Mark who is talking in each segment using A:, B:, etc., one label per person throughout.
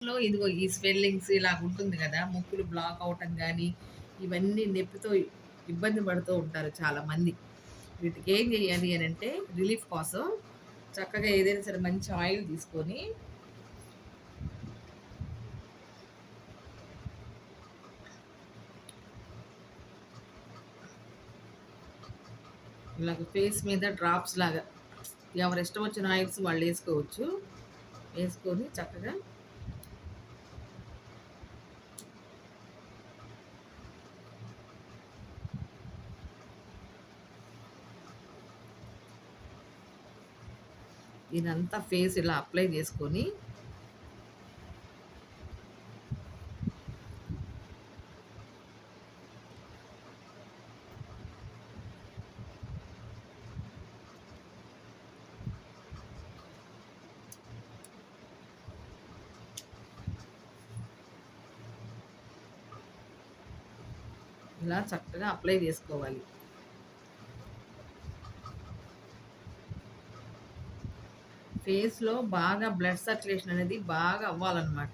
A: లో ఇదిగో ఈ స్వెల్లింగ్స్ ఇలాగ ఉంటుంది గదా! ముక్కులు బ్లాక్ అవ్వటం గానీ, ఇవన్నీ నొప్పితో ఇబ్బంది పడుతూ ఉంటారు చాలామంది. వీటికి ఏం జేయాలి అనంటే రిలీఫ్ కోసం చక్కగా ఏదైనా సరే మంచి ఆయిల్ తీసుకొని ఇలాగ ఫేస్ మీద డ్రాప్స్ లాగా ఎవరిష్టం వచ్చిన ఆయిల్స్ వాళ్ళేసుకోవచ్చు. ఏసుకొని చక్కగా ఇదంతా ఫేస్ ఇలా అప్లై జేసుకొని ఇలా చక్కగా అప్లై జేసుకోవాలి. ఫేస్‌లో బాగా బ్లడ్ సర్క్యులేషన్ అనేది బాగా అవ్వాలనమాట.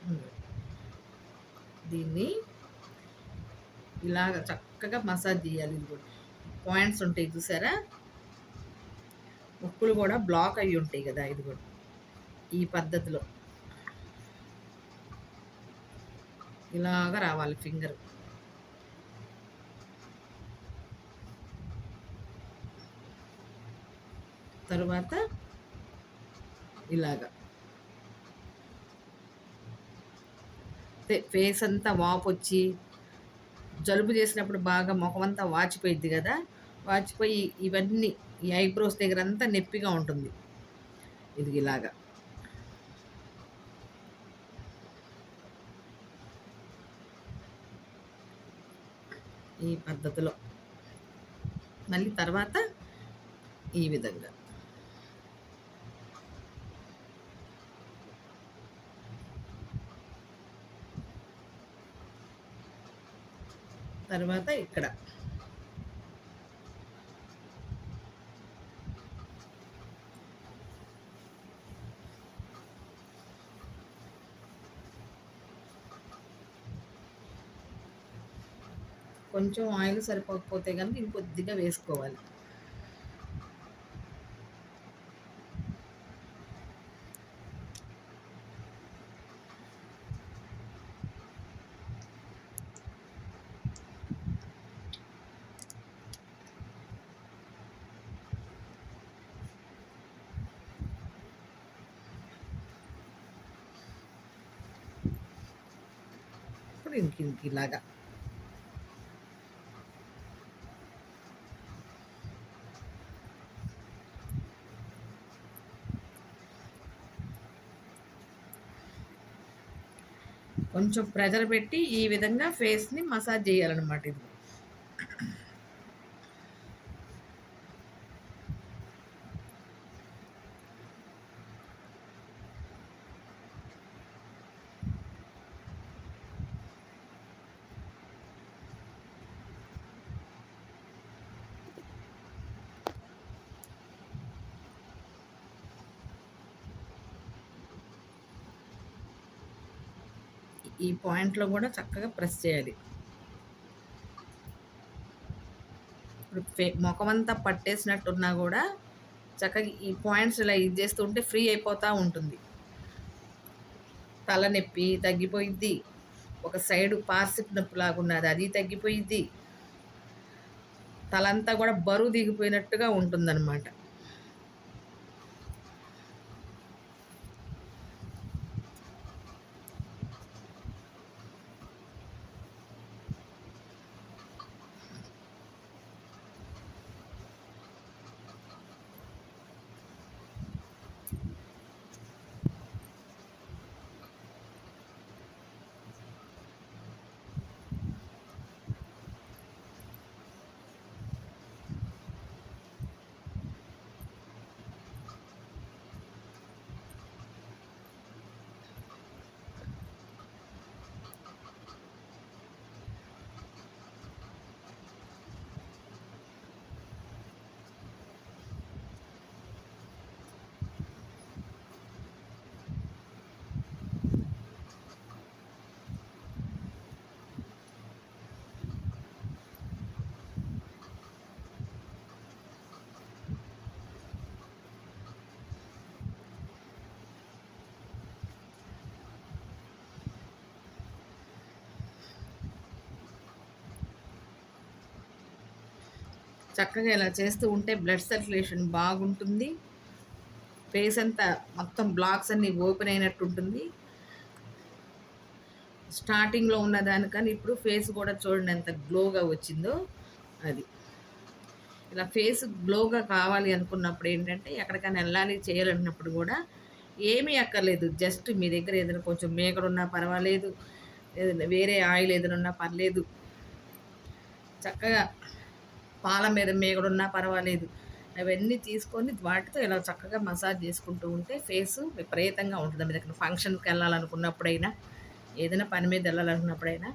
A: హ్మ్. దీన్ని ఇలాగ చక్కగా మసాజ్ జేయాలి. ఇదిగోండి. పాయింట్స్ ఉంటాయి చూసారా? ముక్కులు గూడా బ్లాక్ అయ్యి ఉంటాయి గదా! ఇదిగోండి. ఈ పద్ధతిలో ఇలాగ రావాలి ఫింగర్. తరువాత ఇలాగ. ఫేస్ అంతా వాపొచ్చి, జలుబు చేసినప్పుడు బాగా మొఖమంతా వాచిపోయిద్ది గదా! వాచిపోయి ఇవన్నీ ఈ ఐబ్రోస్ దగ్గరంతా నొప్పిగా ఉంటుంది. ఇదిగో ఇలాగ. ఈ పద్ధతిలో. మళ్ళీ తర్వాత ఈ విధంగా. తర్వాత ఇక్కడ. కొంచెం ఆయిల్ సరిపోకపోతే గనుక ఇంకొద్దిగా వేసుకోవాలి. ఇప్పుడు ఇలాగా. కొంచెం ప్రెషర్ పెట్టి ఈ విధంగా ఫేస్‌ని మసాజ్ చేయాలనమాట ఇది. ఈ పాయింట్‌లో గూడా చక్కగా ప్రెస్ చేయాలి. ఇప్పుడు మొఖమంతా పట్టేసినట్టున్నా గూడా చక్కగా ఈ పాయింట్స్ ఇలా ఇది చేస్తూ ఉంటే ఫ్రీ అయిపోతా ఉంటుంది. తలనొప్పి తగ్గిపోయిద్ది. ఒక సైడు పార్సిప్ నొప్పిలాగున్నది అది తగ్గిపోయిద్ది. తలంతా గూడా బరువు దిగిపోయినట్టుగా ఉంటుందనమాట. చక్కగా ఇలా చేస్తూ ఉంటే బ్లడ్ సర్క్యులేషన్ బాగుంటుంది. ఫేస్ అంతా మొత్తం బ్లాక్స్ అన్నీ ఓపెన్ అయినట్టు ఉంటుంది. స్టార్టింగ్‌లో ఉన్నదానికని ఇప్పుడు ఫేస్ కూడా చూడండి ఎంత గ్లోగా వచ్చిందో అది. ఇలా ఫేస్ గ్లోగా కావాలి అనుకున్నప్పుడు ఏంటంటే ఎక్కడికైనా వెళ్ళాలి చేయాలన్నప్పుడు కూడా ఏమీ అక్కర్లేదు. జస్ట్ మీ దగ్గర ఏదైనా కొంచెం మీగడున్నా పర్వాలేదు. ఏదైనా వేరే ఆయిల్ ఏదైనా ఉన్నా పర్లేదు. చక్కగా పాల మీద మీగడున్నా పర్వాలేదు. అవన్నీ తీసుకొని వాటితో ఇలా చక్కగా మసాజ్ చేసుకుంటూ ఉంటే ఫేసు విపరీతంగా ఉంటుంది. మీరు ఎక్కడికైనా ఫంక్షన్‌కి వెళ్ళాలనుకున్నప్పుడైనా, ఏదైనా పని మీద వెళ్ళాలనుకున్నప్పుడైనా,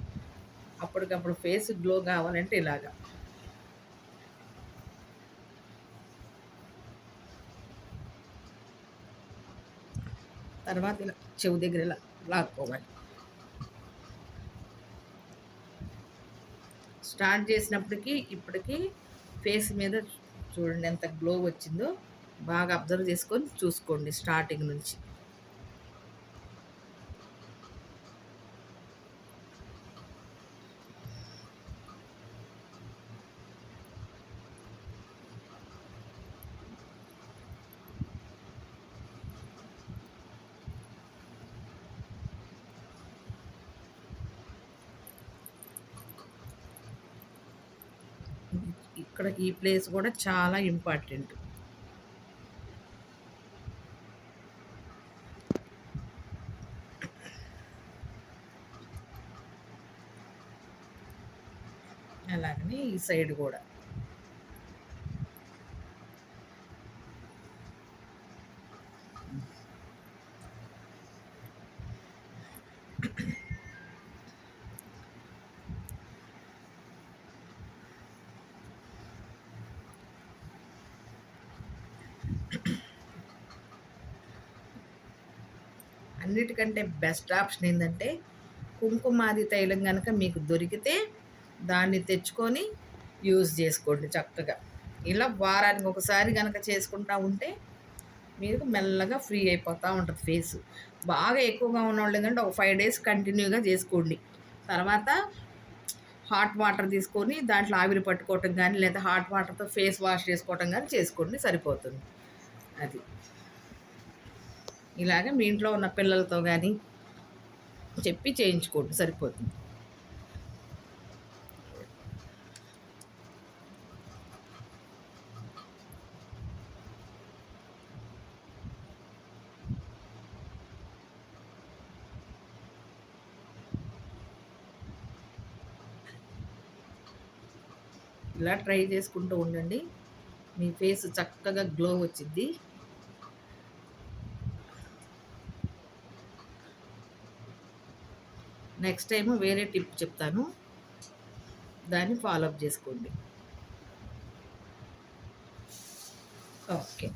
A: అప్పటికప్పుడు ఫేస్ గ్లో కావాలంటే ఇలాగా. తర్వాత ఇలా చెవు దగ్గర ఇలా లాక్కోవాలి. స్టార్ట్ చేసినప్పటికి ఇప్పటికి ఫేస్ మీద చూడండి ఎంత గ్లో వచ్చిందో. బాగా అబ్జర్వ్ చేసుకొని చూసుకోండి స్టార్టింగ్ నుంచి. ఇక్కడ ఈ ప్లేస్ కూడా చాలా ఇంపార్టెంట్. అలాగని ఈ సైడ్ కూడా. అన్నిటికంటే బెస్ట్ ఆప్షన్ ఏంటంటే కుంకుమాది తైలం కనుక మీకు దొరికితే దాన్ని తెచ్చుకొని యూజ్ చేసుకోండి చక్కగా. ఇలా వారానికి ఒకసారి కనుక చేసుకుంటా ఉంటే మీకు మెల్లగా ఫ్రీ అయిపోతూ ఉంటుంది ఫేస్. బాగా ఎక్కువగా ఉన్నవాళ్ళు ఏంటంటే ఒక 5 డేస్ కంటిన్యూగా చేసుకోండి. తర్వాత హాట్ వాటర్ తీసుకొని దాంట్లో ఆవిరి పట్టుకోవటం కానీ లేదా హాట్ వాటర్తో ఫేస్ వాష్ చేసుకోవటం కానీ చేసుకోండి, సరిపోతుంది. అది ఇలాగ మీ ఇంట్లో ఉన్న పిల్లలతో కానీ చెప్పి చేయించుకోండి, సరిపోతుంది. ఇలా ట్రై చేసుకుంటూ ఉండండి. మీ ఫేస్ చక్కగా గ్లో వచ్చింది. నెక్స్ట్ టైము వేరే టిప్ చెప్తాను, దాన్ని ఫాలో అప్ చేసుకోండి. ఓకే.